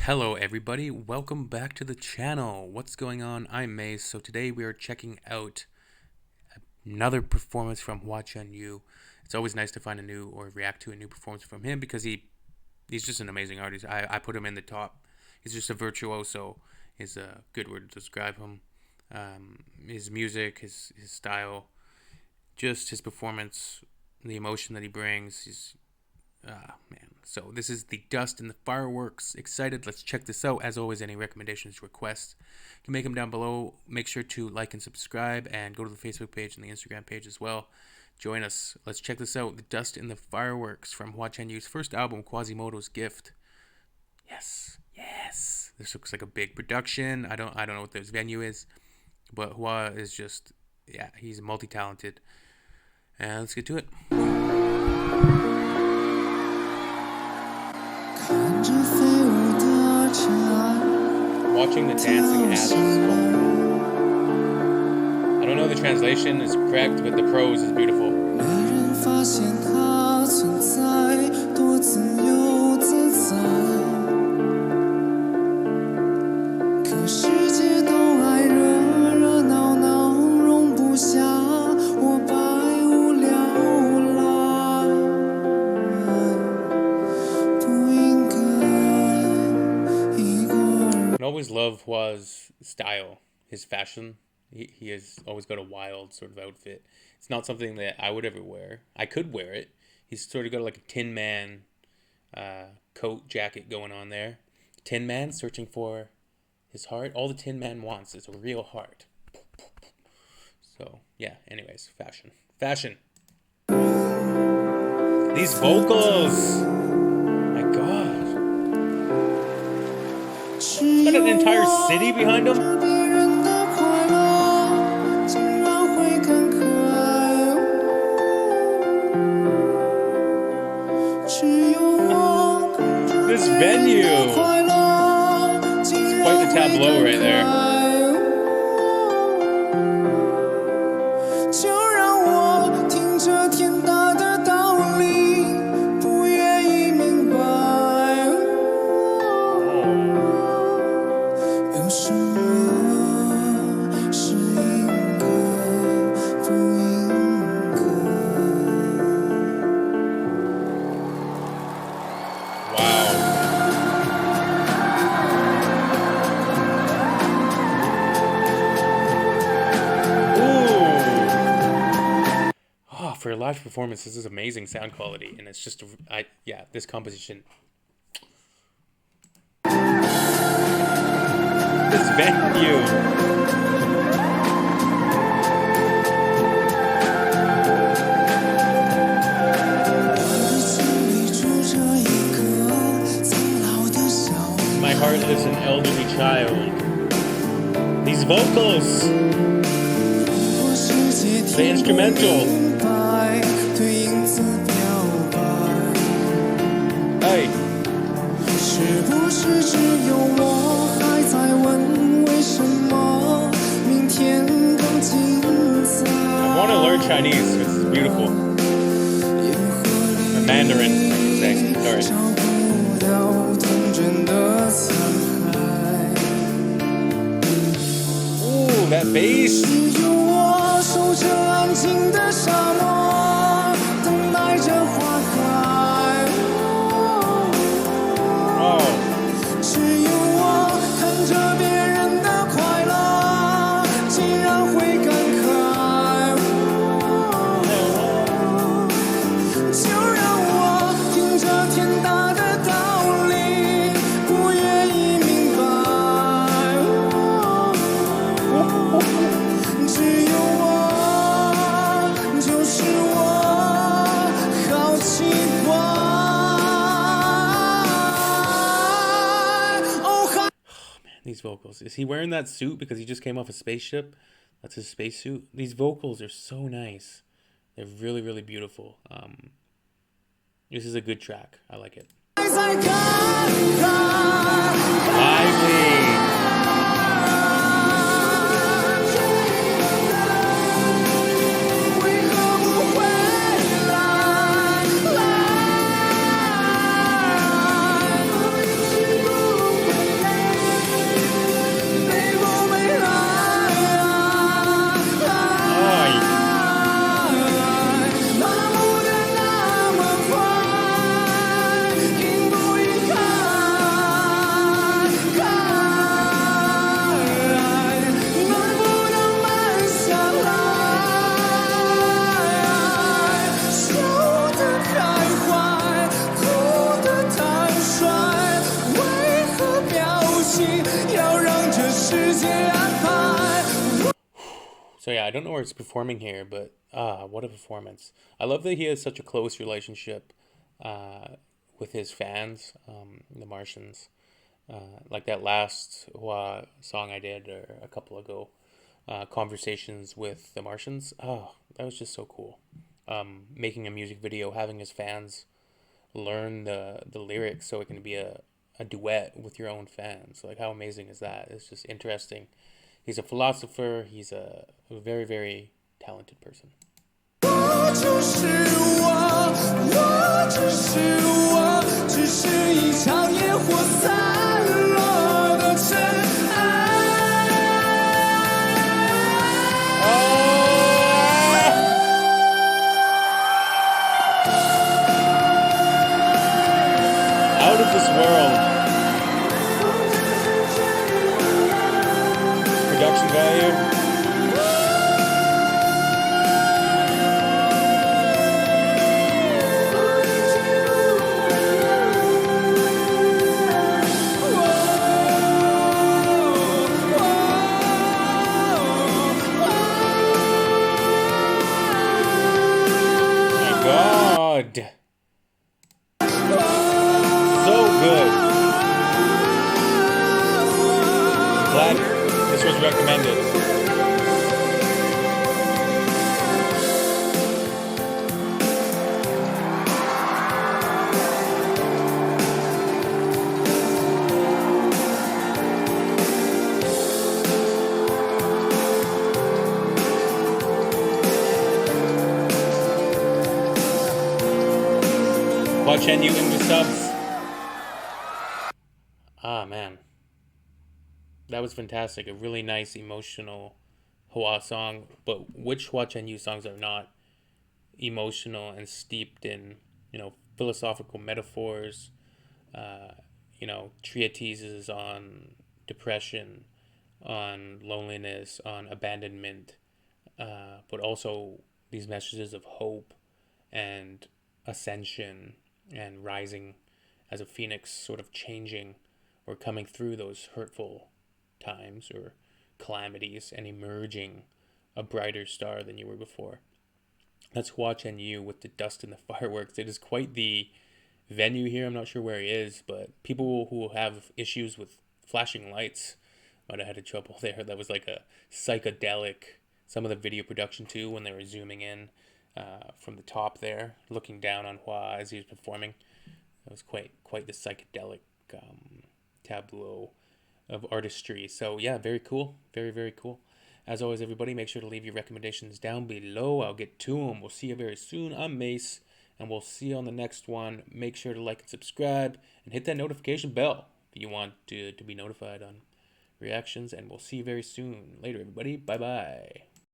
Hello everybody, welcome back to the channel. What's going on? I'm Maze. So today we are checking out another performance from Hua Chenyu. It's always nice to find a new or react to a new performance from him because he's just an amazing artist. I put him in the top. He's just a virtuoso is a good word to describe him. His music, his style, just his performance, the emotion that he brings. Man. So this is the Dust and the Fireworks. Excited. Let's check this out. As always, any recommendations, requests, you can make them down below. Make sure to like and subscribe and go to the Facebook page and the Instagram page as well. Join us. Let's check this out. The Dust and the Fireworks from Hua Chenyu's first album, Quasimodo's Gift. Yes. This looks like a big production. I don't know what this venue is, but Hua is just, he's multi-talented. And let's get to it. Watching the dancing atoms. I don't know if the translation is correct, but the prose is beautiful. I always love Hua's style, his fashion. He has always got a wild sort of outfit. It's not something that I would ever wear. I could wear it. He's sort of got like a Tin Man coat, jacket going on there. Tin Man searching for his heart. All the Tin Man wants is a real heart. So, yeah, anyways, fashion. These vocals! My God. Got an entire city behind him? This venue! It's quite the tableau right there. For a live performance, this is amazing sound quality, and it's just, this composition. This venue. My heart lives an elderly child. These vocals. The instrumental. Hey. I want to learn Chinese. It's beautiful. Or Mandarin, I should say. Sorry. Ooh, that bass. These vocals. Is he wearing that suit because he just came off a spaceship? That's his spacesuit. These vocals are so nice. They're really, really beautiful. This is a good track. I like it. Lively. So yeah, I don't know where it's performing here, but what a performance! I love that he has such a close relationship uh, with his fans, the Martians. Like that last Hua song I did a couple ago, conversations with the Martians. Oh, that was just so cool. Making a music video, having his fans learn the lyrics so it can be a duet with your own fans. Like how amazing is that? It's just interesting. He's a philosopher. He's a very, very talented person. 我就是我，我只是我，只是一场烟火散落的尘埃。Out of this world. Production value. God. So good. I'm glad this was recommended. Hua Chenyu in the subs. Ah, man. That was fantastic. A really nice, emotional Hua song. But which Hua Chenyu songs are not emotional and steeped in, philosophical metaphors, uh, treatises on depression, on loneliness, on abandonment, but also these messages of hope and ascension and rising as a phoenix, sort of changing or coming through those hurtful times or calamities and emerging a brighter star than you were before. That's Hua Chenyu with the dust and the fireworks. It is quite the venue here. I'm not sure where he is, but people who have issues with flashing lights might have had trouble there. That was like a psychedelic. Some of the video production too, when they were zooming in from the top there, looking down on Hua as he was performing. It was quite the psychedelic tableau of artistry. So yeah, very cool, very very cool. As always, everybody, make sure to leave your recommendations down below. I'll get to them. We'll see you very soon. I'm Mace, and we'll see you on the next one. Make sure to like and subscribe, and hit that notification bell if you want to be notified on reactions. And we'll see you very soon. Later, everybody. Bye bye.